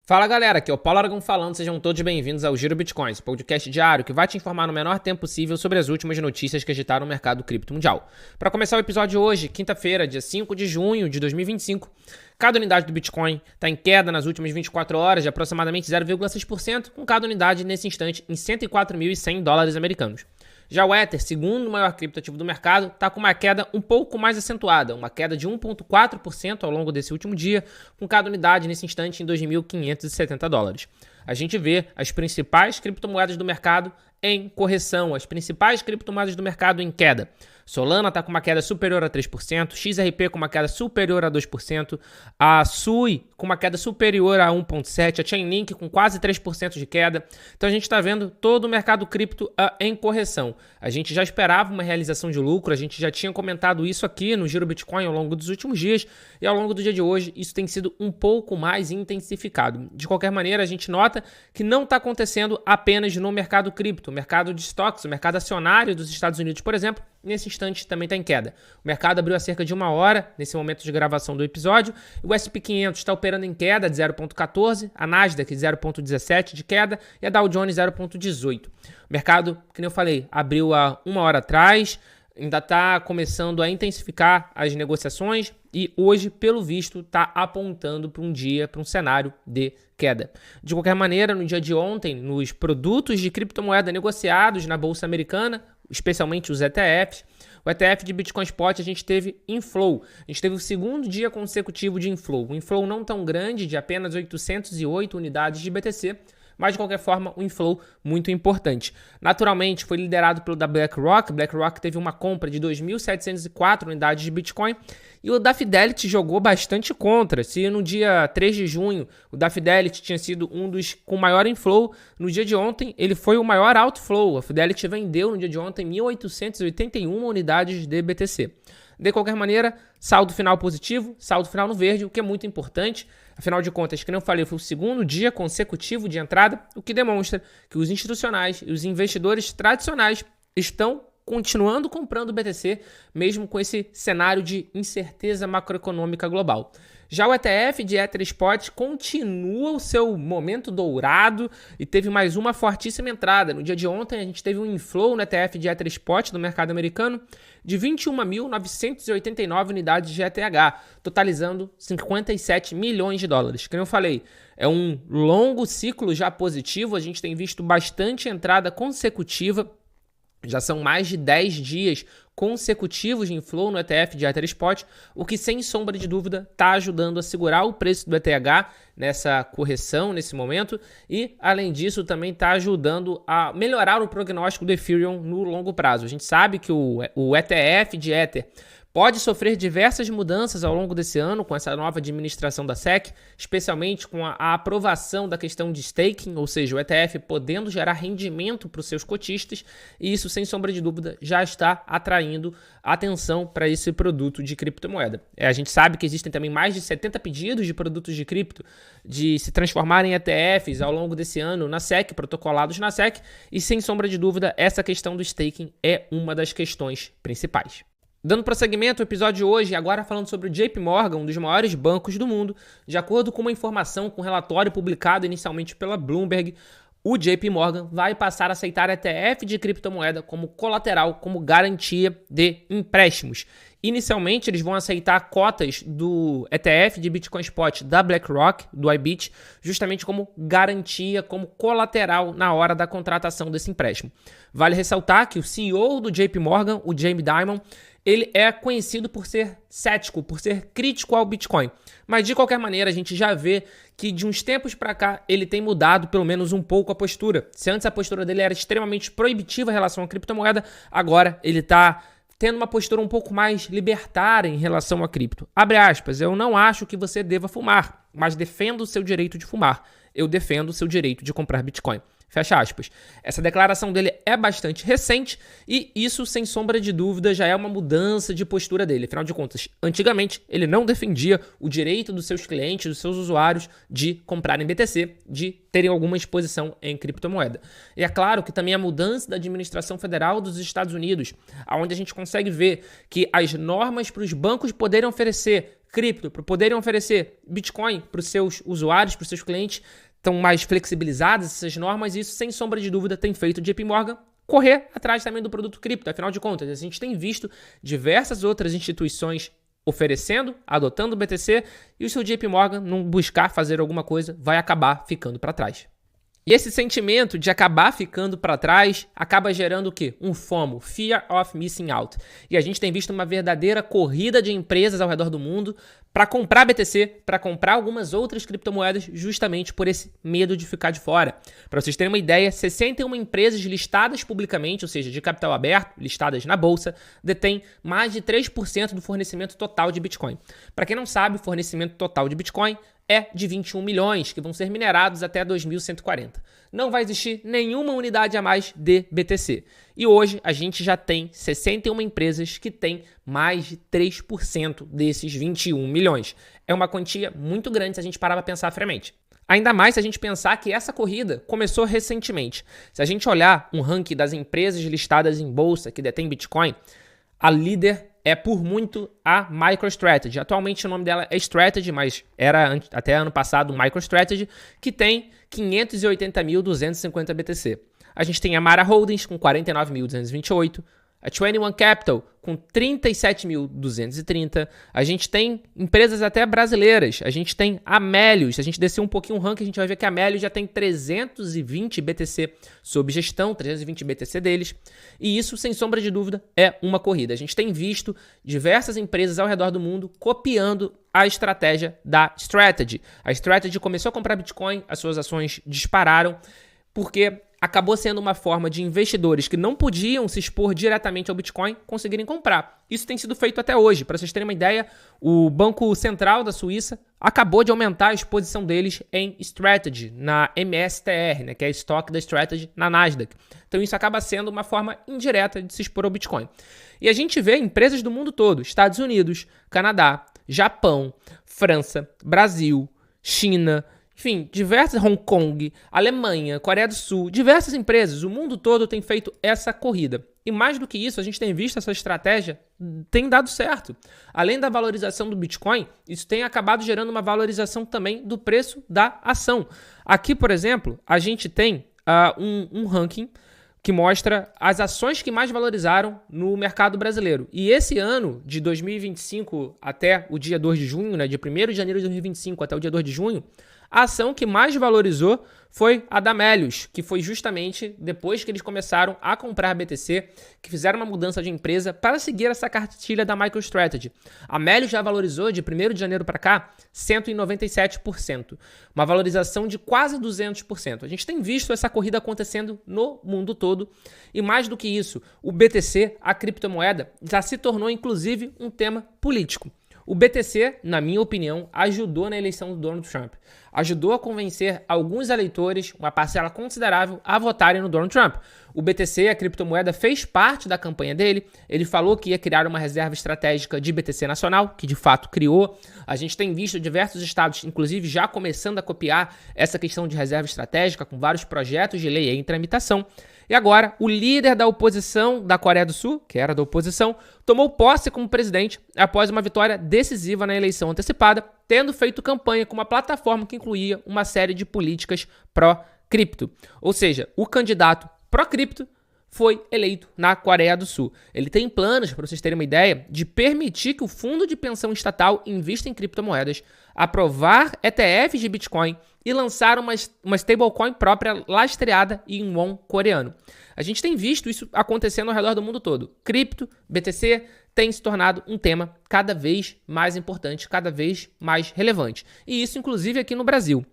Fala galera, aqui é o Paulo Aragão falando, sejam todos bem-vindos ao Giro Bitcoins, podcast diário que vai te informar no menor tempo possível sobre as últimas notícias que agitaram o mercado cripto mundial. Para começar o episódio de hoje, quinta-feira, dia 5 de junho de 2025, cada unidade do Bitcoin está em queda nas últimas 24 horas de aproximadamente 0,6%, com cada unidade nesse instante em 104.100 dólares americanos. Já o Ether, segundo maior criptoativo do mercado, está com uma queda um pouco mais acentuada, uma queda de 1,4% ao longo desse último dia, com cada unidade nesse instante em 2.570 dólares. A gente vê as principais criptomoedas do mercado em correção, as principais criptomoedas do mercado em queda. Solana está com uma queda superior a 3%, XRP com uma queda superior a 2%, a SUI com uma queda superior a 1,7%, a Chainlink com quase 3% de queda. Então a gente está vendo todo o mercado cripto em correção. A gente já esperava uma realização de lucro, a gente já tinha comentado isso aqui no Giro Bitcoin ao longo dos últimos dias e ao longo do dia de hoje isso tem sido um pouco mais intensificado. De qualquer maneira, a gente nota que não está acontecendo apenas no mercado cripto, o mercado de estoques, o mercado acionário dos Estados Unidos, por exemplo, nesse instante também está em queda. O mercado abriu há cerca de uma hora, nesse momento de gravação do episódio. O S&P 500 está operando em queda de 0,14%, a Nasdaq 0,17% de queda e a Dow Jones 0,18%. O mercado, que nem eu falei, abriu há uma hora atrás, ainda está começando a intensificar as negociações e hoje, pelo visto, está apontando para um cenário de queda. De qualquer maneira, no dia de ontem, nos produtos de criptomoeda negociados na Bolsa Americana, especialmente os ETFs, o ETF de Bitcoin Spot a gente teve inflow. A gente teve o segundo dia consecutivo de inflow. Um inflow não tão grande, de apenas 808 unidades de BTC, mas de qualquer forma um inflow muito importante. Naturalmente foi liderado pelo da BlackRock. BlackRock teve uma compra de 2.704 unidades de Bitcoin e o da Fidelity jogou bastante contra. Se no dia 3 de junho o da Fidelity tinha sido um dos com maior inflow, no dia de ontem ele foi o maior outflow. A Fidelity vendeu no dia de ontem 1.881 unidades de BTC. De qualquer maneira, saldo final positivo, saldo final no verde, o que é muito importante. Afinal de contas, como eu falei, foi o segundo dia consecutivo de entrada, o que demonstra que os institucionais e os investidores tradicionais estão continuando comprando BTC, mesmo com esse cenário de incerteza macroeconômica global. Já o ETF de Ether Spot continua o seu momento dourado e teve mais uma fortíssima entrada. No dia de ontem, a gente teve um inflow no ETF de Ether Spot do mercado americano de 21.989 unidades de ETH, totalizando 57 milhões de dólares. Como eu falei, é um longo ciclo já positivo, a gente tem visto bastante entrada consecutiva. Já são mais de 10 dias consecutivos de inflow no ETF de Ether Spot, o que sem sombra de dúvida está ajudando a segurar o preço do ETH nessa correção, nesse momento, e além disso também está ajudando a melhorar o prognóstico do Ethereum no longo prazo. A gente sabe que o ETF de Ether pode sofrer diversas mudanças ao longo desse ano com essa nova administração da SEC, especialmente com a aprovação da questão de staking, ou seja, o ETF podendo gerar rendimento para os seus cotistas, e isso, sem sombra de dúvida, já está atraindo atenção para esse produto de criptomoeda. A gente sabe que existem também mais de 70 pedidos de produtos de cripto de se transformarem em ETFs ao longo desse ano na SEC, protocolados na SEC, e sem sombra de dúvida, essa questão do staking é uma das questões principais. Dando prosseguimento ao episódio de hoje, agora falando sobre o JP Morgan, um dos maiores bancos do mundo. De acordo com uma informação com um relatório publicado inicialmente pela Bloomberg, o JP Morgan vai passar a aceitar ETF de criptomoeda como colateral, como garantia de empréstimos. Inicialmente, eles vão aceitar cotas do ETF de Bitcoin Spot da BlackRock, do IBIT, justamente como garantia, como colateral na hora da contratação desse empréstimo. Vale ressaltar que o CEO do JP Morgan, o Jamie Dimon, ele é conhecido por ser cético, por ser crítico ao Bitcoin. Mas, de qualquer maneira, a gente já vê que de uns tempos para cá ele tem mudado pelo menos um pouco a postura. Se antes a postura dele era extremamente proibitiva em relação à criptomoeda, agora ele está tendo uma postura um pouco mais libertária em relação à cripto. Abre aspas, eu não acho que você deva fumar, mas defendo o seu direito de fumar. Eu defendo o seu direito de comprar Bitcoin. Fecha aspas. Essa declaração dele é bastante recente e isso, sem sombra de dúvida, já é uma mudança de postura dele. Afinal de contas, antigamente ele não defendia o direito dos seus clientes, dos seus usuários de comprarem BTC, de terem alguma exposição em criptomoeda. E é claro que também a mudança da administração federal dos Estados Unidos, onde a gente consegue ver que as normas para os bancos poderem oferecer cripto, para poderem oferecer Bitcoin para os seus usuários, para os seus clientes, estão mais flexibilizadas essas normas, e isso, sem sombra de dúvida, tem feito o JP Morgan correr atrás também do produto cripto. Afinal de contas, a gente tem visto diversas outras instituições oferecendo, adotando o BTC, e o seu JP Morgan, não buscar fazer alguma coisa, vai acabar ficando para trás. E esse sentimento de acabar ficando para trás acaba gerando o quê? Um FOMO, Fear of Missing Out. E a gente tem visto uma verdadeira corrida de empresas ao redor do mundo para comprar BTC, para comprar algumas outras criptomoedas, justamente por esse medo de ficar de fora. Para vocês terem uma ideia, 61 empresas listadas publicamente, ou seja, de capital aberto, listadas na bolsa, detêm mais de 3% do fornecimento total de Bitcoin. Para quem não sabe, o fornecimento total de Bitcoin é de 21 milhões, que vão ser minerados até 2140. Não vai existir nenhuma unidade a mais de BTC. E hoje a gente já tem 61 empresas que têm mais de 3% desses 21 milhões. É uma quantia muito grande se a gente parar para pensar friamente. Ainda mais se a gente pensar que essa corrida começou recentemente. Se a gente olhar um ranking das empresas listadas em bolsa que detêm Bitcoin, a líder é por muito a MicroStrategy. Atualmente o nome dela é Strategy, mas era até ano passado MicroStrategy, que tem 580.250 BTC. A gente tem a Mara Holdings com 49.228, a 21 Capital com 37.230. A gente tem empresas até brasileiras. A gente tem a Melius. Se a gente descer um pouquinho o ranking, a gente vai ver que a Melius já tem 320 BTC sob gestão, 320 BTC deles. E isso, sem sombra de dúvida, é uma corrida. A gente tem visto diversas empresas ao redor do mundo copiando a estratégia da Strategy. A Strategy começou a comprar Bitcoin, as suas ações dispararam, porque acabou sendo uma forma de investidores que não podiam se expor diretamente ao Bitcoin conseguirem comprar. Isso tem sido feito até hoje. Para vocês terem uma ideia, o Banco Central da Suíça acabou de aumentar a exposição deles em Strategy, na MSTR, né, que é a estoque da Strategy na Nasdaq. Então isso acaba sendo uma forma indireta de se expor ao Bitcoin. E a gente vê empresas do mundo todo, Estados Unidos, Canadá, Japão, França, Brasil, China, enfim, diversas, Hong Kong, Alemanha, Coreia do Sul, diversas empresas, o mundo todo tem feito essa corrida. E mais do que isso, a gente tem visto essa estratégia tem dado certo. Além da valorização do Bitcoin, isso tem acabado gerando uma valorização também do preço da ação. Aqui, por exemplo, a gente tem um ranking que mostra as ações que mais valorizaram no mercado brasileiro. E esse ano, de 2025 até o dia 2 de junho, né, de 1º de janeiro de 2025 até o dia 2 de junho, a ação que mais valorizou foi a da Melius, que foi justamente depois que eles começaram a comprar BTC, que fizeram uma mudança de empresa para seguir essa cartilha da MicroStrategy. A Melius já valorizou de 1º de janeiro para cá 197%, uma valorização de quase 200%. A gente tem visto essa corrida acontecendo no mundo todo e mais do que isso, o BTC, a criptomoeda, já se tornou inclusive um tema político. O BTC, na minha opinião, ajudou na eleição do Donald Trump. Ajudou a convencer alguns eleitores, uma parcela considerável, a votarem no Donald Trump. O BTC, a criptomoeda, fez parte da campanha dele. Ele falou que ia criar uma reserva estratégica de BTC nacional, que de fato criou. A gente tem visto diversos estados, inclusive, já começando a copiar essa questão de reserva estratégica, com vários projetos de lei em tramitação. E agora, o líder da oposição da Coreia do Sul, que era da oposição, tomou posse como presidente após uma vitória decisiva na eleição antecipada, tendo feito campanha com uma plataforma que incluía uma série de políticas pró-cripto. Ou seja, o candidato pró-cripto foi eleito na Coreia do Sul. Ele tem planos, para vocês terem uma ideia, de permitir que o fundo de pensão estatal invista em criptomoedas, aprovar ETFs de Bitcoin e lançar uma stablecoin própria lastreada em won coreano. A gente tem visto isso acontecendo ao redor do mundo todo. Cripto, BTC, tem se tornado um tema cada vez mais importante, cada vez mais relevante. E isso, inclusive, aqui no Brasil.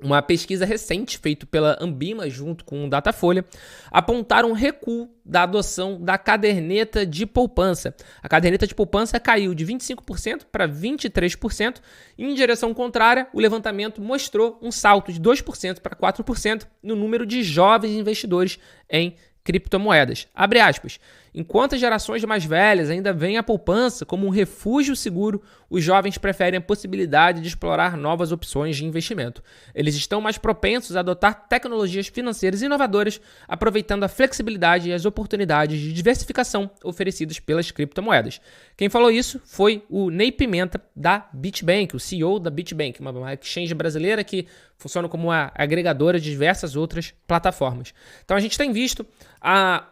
Uma pesquisa recente feita pela Ambima junto com o Datafolha apontaram um recuo da adoção da caderneta de poupança. A caderneta de poupança caiu de 25% para 23%. E em direção contrária, o levantamento mostrou um salto de 2% para 4% no número de jovens investidores em criptomoedas. Abre aspas. Enquanto as gerações mais velhas ainda veem a poupança como um refúgio seguro, os jovens preferem a possibilidade de explorar novas opções de investimento. Eles estão mais propensos a adotar tecnologias financeiras inovadoras, aproveitando a flexibilidade e as oportunidades de diversificação oferecidas pelas criptomoedas. Quem falou isso foi o Ney Pimenta, da BitBank, o CEO da BitBank, uma exchange brasileira que funciona como uma agregadora de diversas outras plataformas. Então a gente tem visto a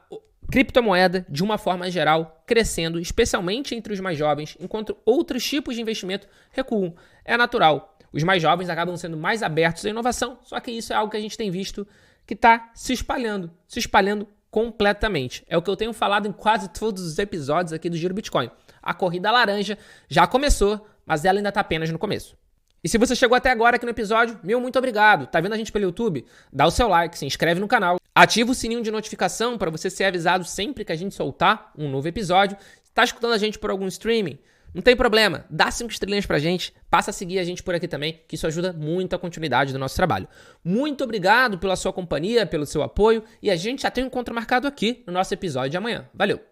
criptomoeda, de uma forma geral, crescendo, especialmente entre os mais jovens, enquanto outros tipos de investimento recuam. É natural. Os mais jovens acabam sendo mais abertos à inovação, só que isso é algo que a gente tem visto que está se espalhando completamente. É o que eu tenho falado em quase todos os episódios aqui do Giro Bitcoin. A corrida laranja já começou, mas ela ainda está apenas no começo. E se você chegou até agora aqui no episódio, muito obrigado. Tá vendo a gente pelo YouTube? Dá o seu like, se inscreve no canal, ativa o sininho de notificação para você ser avisado sempre que a gente soltar um novo episódio. Tá escutando a gente por algum streaming? Não tem problema, dá 5 estrelinhas pra gente, passa a seguir a gente por aqui também, que isso ajuda muito a continuidade do nosso trabalho. Muito obrigado pela sua companhia, pelo seu apoio, e a gente já tem um encontro marcado aqui no nosso episódio de amanhã. Valeu!